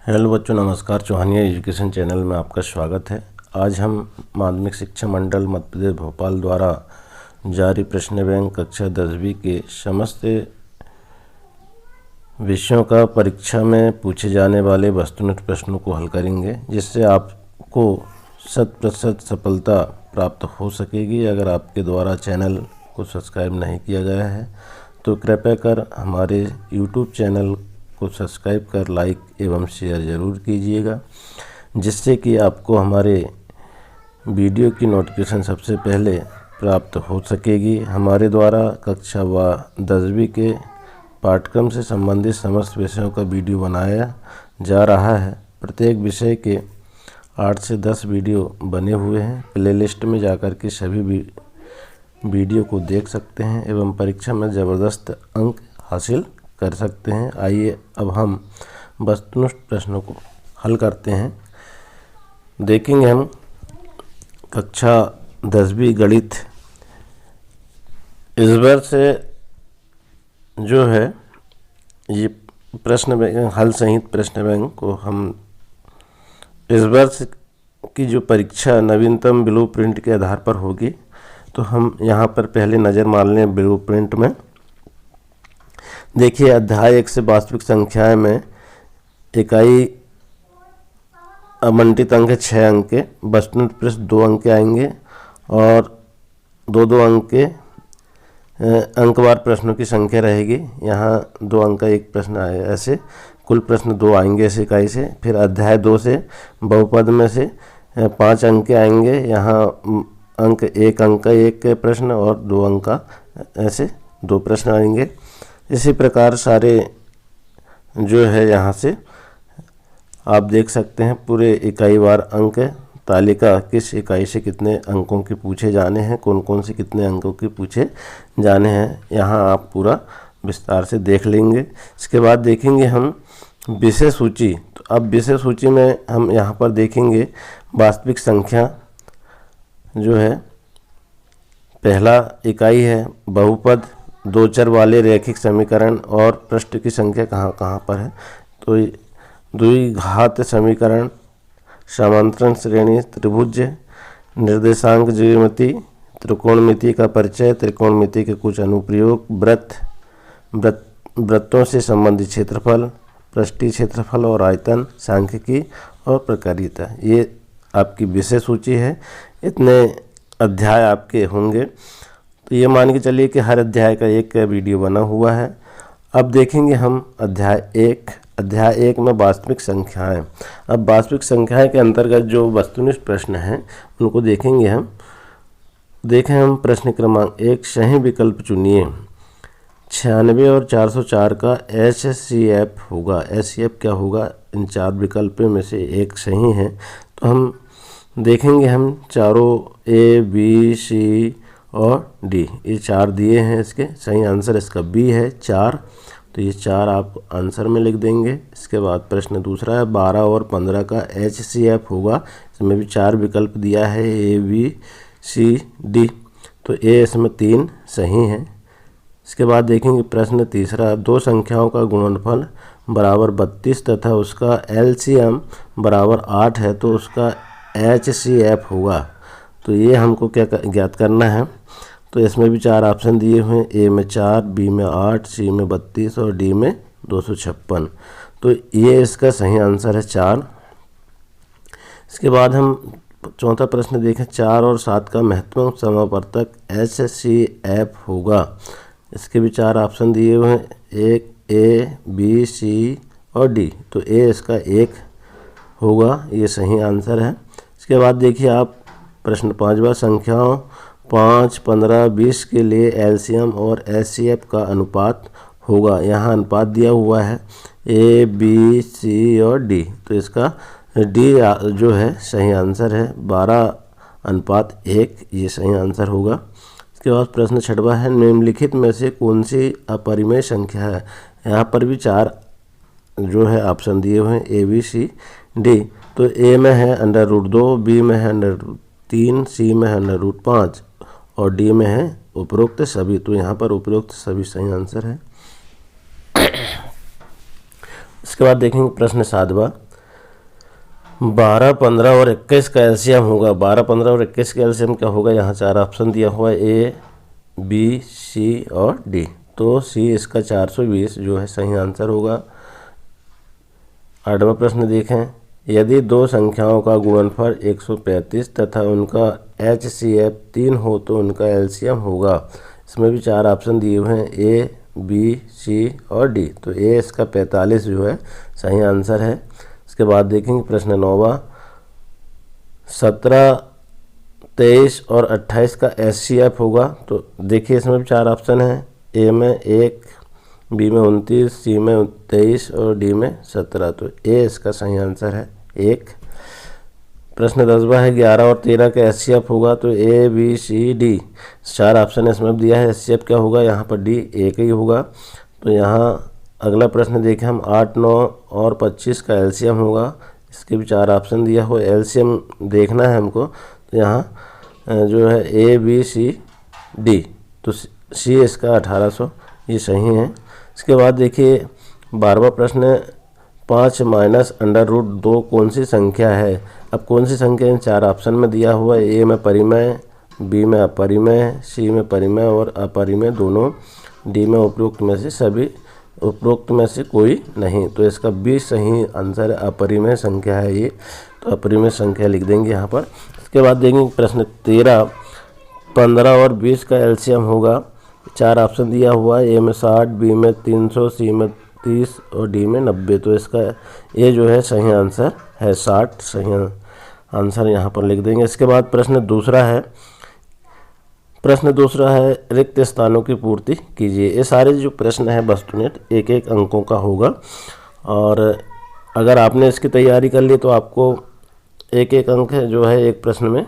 Hello बच्चों, नमस्कार। चौहानिया education channel में आपका स्वागत है। आज हम माध्यमिक शिक्षा मंडल मध्य प्रदेश भोपाल द्वारा जारी प्रश्न बैंक कक्षा 10वीं के समस्त विषयों का परीक्षा में पूछे जाने वाले वस्तुनिष्ठ प्रश्नों को हल करेंगे, जिससे आपको 100% सफलता प्राप्त हो सकेगी। अगर आपके द्वारा चैनल को सब्सक्राइब नहीं किया गया है तो कृपया कर हमारे YouTube चैनल को सब्सक्राइब कर लाइक एवं शेयर ज़रूर कीजिएगा, जिससे कि आपको हमारे वीडियो की नोटिफिकेशन सबसे पहले प्राप्त हो सकेगी। हमारे द्वारा कक्षा 10वीं के पाठ्यक्रम से संबंधित समस्त विषयों का वीडियो बनाया जा रहा है। प्रत्येक विषय के 8 से 10 वीडियो बने हुए हैं। प्लेलिस्ट में जाकर के सभी वीडियो को देख सकते हैं एवं परीक्षा में ज़बरदस्त अंक हासिल कर सकते हैं। आइए अब हम वस्तुनिष्ठ प्रश्नों को हल करते हैं। देखेंगे हम कक्षा 10वीं गणित इस बार से जो है ये प्रश्न बैंक हल सहित प्रश्न बैंक को हम इस बार से की जो परीक्षा नवीनतम ब्लू प्रिंट के आधार पर होगी, तो हम यहाँ पर पहले नज़र मार लें ब्लू प्रिंट में। देखिए, अध्याय 1 से वास्तविक संख्याएं में इकाई आवंटित अंक है 6 अंक के। वस्तुनिष्ठ प्रश्न 2 अंक के आएंगे और 2-2 अंक के अंकवार प्रश्नों की संख्या रहेगी। यहाँ 2 अंक का एक प्रश्न आएगा, ऐसे कुल प्रश्न 2 आएंगे इस इकाई से। फिर अध्याय 2 से बहुपद में से 5 अंक के आएंगे। यहाँ अंक 1 अंक का एक प्रश्न और 2 अंक का ऐसे 2 प्रश्न आएंगे। इसी प्रकार सारे जो है यहाँ से आप देख सकते हैं पूरे इकाईवार अंक तालिका, किस इकाई से कितने अंकों के पूछे जाने हैं, कौन कौन से कितने अंकों के पूछे जाने हैं, यहाँ आप पूरा विस्तार से देख लेंगे। इसके बाद देखेंगे हम विषय सूची। तो अब विषय सूची में हम यहाँ पर देखेंगे वास्तविक संख्या जो है, पहला इकाई है बहुपद, 2 चर वाले रैखिक समीकरण और पृष्ठ की संख्या कहाँ कहाँ पर है। तो द्विघात समीकरण, समांतरण श्रेणी, त्रिभुज, निर्देशांक ज्यामिति, त्रिकोणमिति का परिचय, त्रिकोणमिति के कुछ अनुप्रयोग, वृत्तों से संबंधित क्षेत्रफल, पृष्ठीय क्षेत्रफल और आयतन, सांख्यिकी और प्रकार्यता, ये आपकी विषय सूची है। इतने अध्याय आपके होंगे, तो ये मान के चलिए कि हर अध्याय का एक वीडियो बना हुआ है। अब देखेंगे हम अध्याय 1 में वास्तविक संख्याएं। अब वास्तविक संख्याएं के अंतर्गत जो वस्तुनिष्ठ प्रश्न हैं उनको देखेंगे हम। देखें हम प्रश्न क्रमांक 1, सही विकल्प चुनिए। 96 और 404 का HCF होगा। HCF क्या होगा? इन 4 विकल्पों में से एक सही है। तो हम देखेंगे, हम चारों A, B, C और D, ये 4 दिए हैं। इसके सही आंसर इसका B है 4, तो ये 4 आप आंसर में लिख देंगे। इसके बाद प्रश्न दूसरा है 12 और 15 का HCF होगा। इसमें भी 4 विकल्प दिया है A, B, C, D, तो A इसमें 3 सही हैं। इसके बाद देखेंगे प्रश्न तीसरा, 2 संख्याओं का गुणनफल बराबर 32 तथा उसका LCM बराबर 8 है, तो उसका HCF होगा। तो ये हमको क्या ज्ञात करना है। तो इसमें भी 4 ऑप्शन दिए हुए हैं, A में 4, B में 8, C में 32 और D में 256। तो ये इसका सही आंसर है 4। इसके बाद हम चौथा प्रश्न देखें, 4 और 7 का महत्तम समावर्तक HCF होगा। इसके भी 4 ऑप्शन दिए हुए हैं, एक A, B, C और D, तो A इसका 1 होगा, ये सही आंसर है। इसके बाद देखिए आप प्रश्न 5वां, संख्याओं 5, 15, 20 के लिए LCM और HCF का अनुपात होगा। यहाँ अनुपात दिया हुआ है A, B, C और D, तो इसका D जो है सही आंसर है 12:1, ये सही आंसर होगा। इसके बाद प्रश्न 6वां है, निम्नलिखित में से कौन सी अपरिमेय संख्या है। यहाँ पर भी 4 जो है ऑप्शन दिए हुए हैं A, B, C, D, तो A में है √2, B में है √3, C में है √5 और D में है उपरोक्त सभी। तो यहाँ पर उपरोक्त सभी सही आंसर है। इसके बाद देखेंगे प्रश्न 7वां, 12, 15 और 21 का एलसीएम होगा। 12, 15 और 21 का एलसीएम क्या होगा? यहाँ 4 ऑप्शन दिया हुआ है, ए, बी, सी और डी। तो सी इसका 420 जो है सही आंसर होगा। 8वां प्रश्न देखें, यदि दो संख्याओं का गुणनफल 135 तथा उनका HCF 3 हो तो उनका एलसीएम होगा। इसमें भी 4 ऑप्शन दिए हुए हैं, ए, बी, सी और डी। तो ए इसका 45 जो है सही आंसर है। इसके बाद देखेंगे प्रश्न 9वां, 17, 23 और 28 का HCF होगा। तो देखिए इसमें भी 4 ऑप्शन हैं, ए में 1, बी में 29, सी में 23 और डी में 17। तो ए इसका सही आंसर है 1। प्रश्न 10वां है, 11 और 13 का HCF होगा। तो ए, बी, सी, डी 4 ऑप्शन इसमें दिया है। HCF क्या होगा? यहाँ पर डी 1 ही होगा। तो यहाँ अगला प्रश्न देखें हम, 8, 9 और 25 का एलसीएम होगा। इसके भी 4 ऑप्शन दिया हो, एलसीएम देखना है हमको। तो यहाँ जो है ए, बी, सी, डी। तो सी इसका 1800 ये सही है। इसके बाद देखिए 12वां प्रश्न, 5 माइनस √2 कौन सी संख्या है? अब कौन सी संख्या इन 4 ऑप्शन में दिया हुआ है, ए में परिमेय, बी में अपरिमेय, सी में परिमेय और अपरिमेय दोनों, डी में उपरोक्त में से कोई नहीं। तो इसका बी सही आंसर है, अपरिमेय संख्या है ये। तो अपरिमेय संख्या लिख देंगे यहाँ पर। इसके बाद देखेंगे प्रश्न 13, 15 और 20 का एलसीएम होगा। 4 ऑप्शन दिया हुआ है, ए में 60, बी में 300, सी में 30 और डी में 90। तो इसका ये जो है सही आंसर है 60, सही आंसर यहाँ पर लिख देंगे। इसके बाद प्रश्न दूसरा है, रिक्त स्थानों की पूर्ति कीजिए। ये सारे जो प्रश्न है वस्तुनिष्ठ 1-1 अंकों का होगा। और अगर आपने इसकी तैयारी कर ली तो आपको 1-1 अंक जो है एक प्रश्न में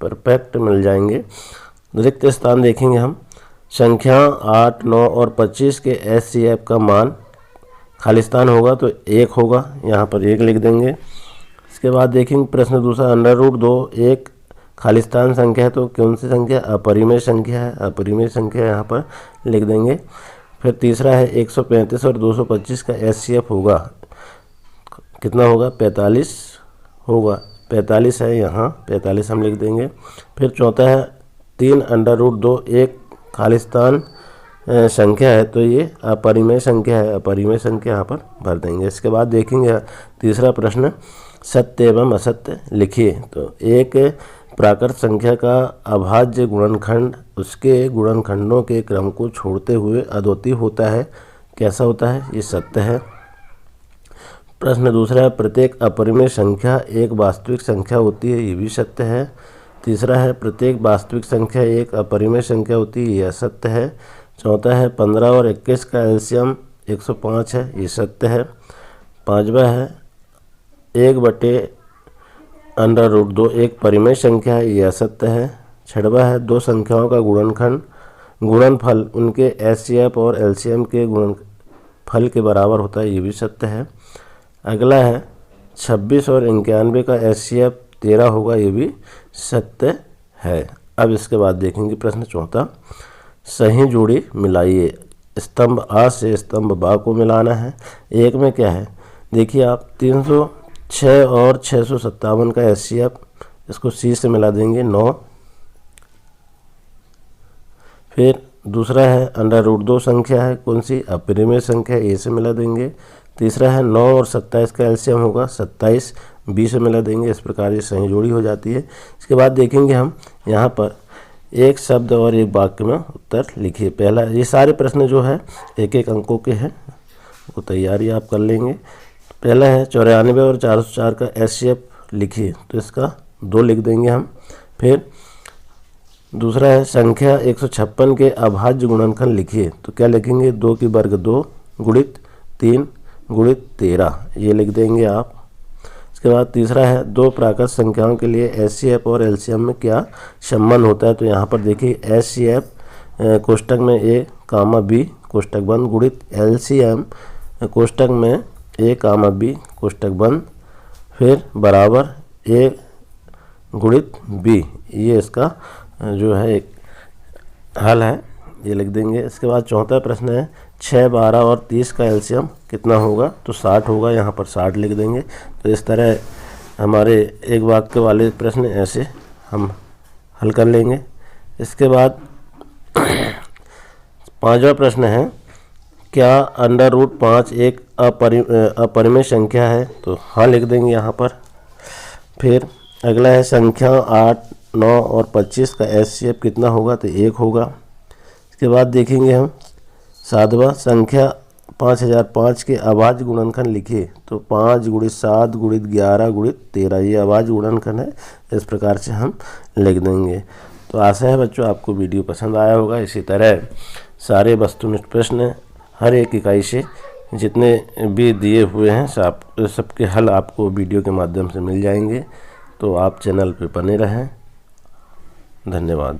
परफेक्ट मिल जाएंगे। रिक्त स्थान देखेंगे हम, संख्या 8, 9 और 25 के HCF का मान खालिस्तान होगा तो 1 होगा, यहाँ पर 1 लिख देंगे। इसके बाद देखेंगे प्रश्न दूसरा, √2 एक खालिस्तान संख्या है तो कौन सी संख्या? अपरिमेय संख्या है, अपरिमेय संख्या यहाँ पर लिख देंगे। फिर तीसरा है 135 और 225 का HCF होगा, कितना होगा? 45 होगा, 45 है यहाँ, 45 हम लिख देंगे। फिर चौथा है 3 √2 एक खालिस्तान संख्या है तो ये अपरिमेय संख्या है, अपरिमेय संख्या यहाँ पर भर देंगे। इसके बाद देखेंगे तीसरा प्रश्न, सत्य एवं असत्य लिखिए। तो एक प्राकृत संख्या का अभाज्य गुणनखंड उसके गुणनखंडों के क्रम को छोड़ते हुए अद्वितीय होता है, कैसा होता है? ये सत्य है। प्रश्न दूसरा है, प्रत्येक अपरिमेय संख्या एक वास्तविक संख्या होती है, ये भी सत्य है। तीसरा है, प्रत्येक वास्तविक संख्या एक अपरिमेय संख्या होती है, ये असत्य है। चौथा है 15 और 21 का एलसीएम 105 है, ये सत्य है। पांचवा है 1/√2 एक परिमेय संख्या है, ये असत्य है। छठवा है 2 संख्याओं का गुणनफल उनके HCF और LCM के गुणनफल के बराबर होता है, ये भी सत्य है। अगला है 26 और 91 का HCF 13 होगा, ये भी सत्य है। अब इसके बाद देखेंगे प्रश्न चौथा, सही जोड़ी मिलाइए। स्तंभ आ से स्तंभ बा को मिलाना है। एक में क्या है देखिए आप, 306 और 657 का HCF, इसको सी से मिला देंगे 9। फिर दूसरा है √2 संख्या है, कौन सी? अपरिमेय संख्या, ए से मिला देंगे। तीसरा है 9 और 27 का एलसीएम होगा 27, बी से मिला देंगे। इस प्रकार ये सही जोड़ी हो जाती है। इसके बाद देखेंगे हम यहाँ पर एक शब्द और एक वाक्य में उत्तर लिखिए। पहला, ये सारे प्रश्न जो है 1-1 अंकों के हैं, वो तैयारी आप कर लेंगे। पहला है 94 और 404 का HCF लिखिए, तो इसका 2 लिख देंगे हम। फिर दूसरा है संख्या 156 के अभाज्य गुणनखंड लिखिए, तो क्या लिखेंगे? 2 की वर्ग 2 गुणित 3 गुणित 13, ये लिख देंगे आप। इसके बाद तीसरा है 2 प्राकृत संख्याओं के लिए HCF और LCM में क्या संबंध होता है, तो यहाँ पर देखिए HCF कोष्टक में A, B कोष्टक बंद गुणित LCM कोष्टक में A, B कोष्टक बंद, फिर बराबर A गुणित B, ये इसका जो है एक हल है, ये लिख देंगे। इसके बाद चौथा प्रश्न है 6, 12 और 30 का एलसीएम कितना होगा, तो 60 होगा, यहाँ पर 60 लिख देंगे। तो इस तरह हमारे एक वाक्य वाले प्रश्न ऐसे हम हल कर लेंगे। इसके बाद 5वां प्रश्न है, क्या √5 एक अपरिमेय संख्या है? तो हाँ लिख देंगे यहाँ पर। फिर अगला है, संख्या 8, 9 और 25 का HCF कितना होगा? तो 1 होगा। इसके बाद देखेंगे हम 7वां, संख्या 5005 के अभाज्य गुणनखंड लिखिए। तो 5 × 7 × 11 × 13 ये अभाज्य गुणनखंड है। इस प्रकार से हम लिख देंगे। तो आशा है बच्चों आपको वीडियो पसंद आया होगा। इसी तरह सारे वस्तुनिष्ठ प्रश्न हर एक इकाई से जितने भी दिए हुए हैं सबके हल आपको वीडियो के माध्यम से मिल जाएंगे। तो आप चैनल पर बने रहें। धन्यवाद।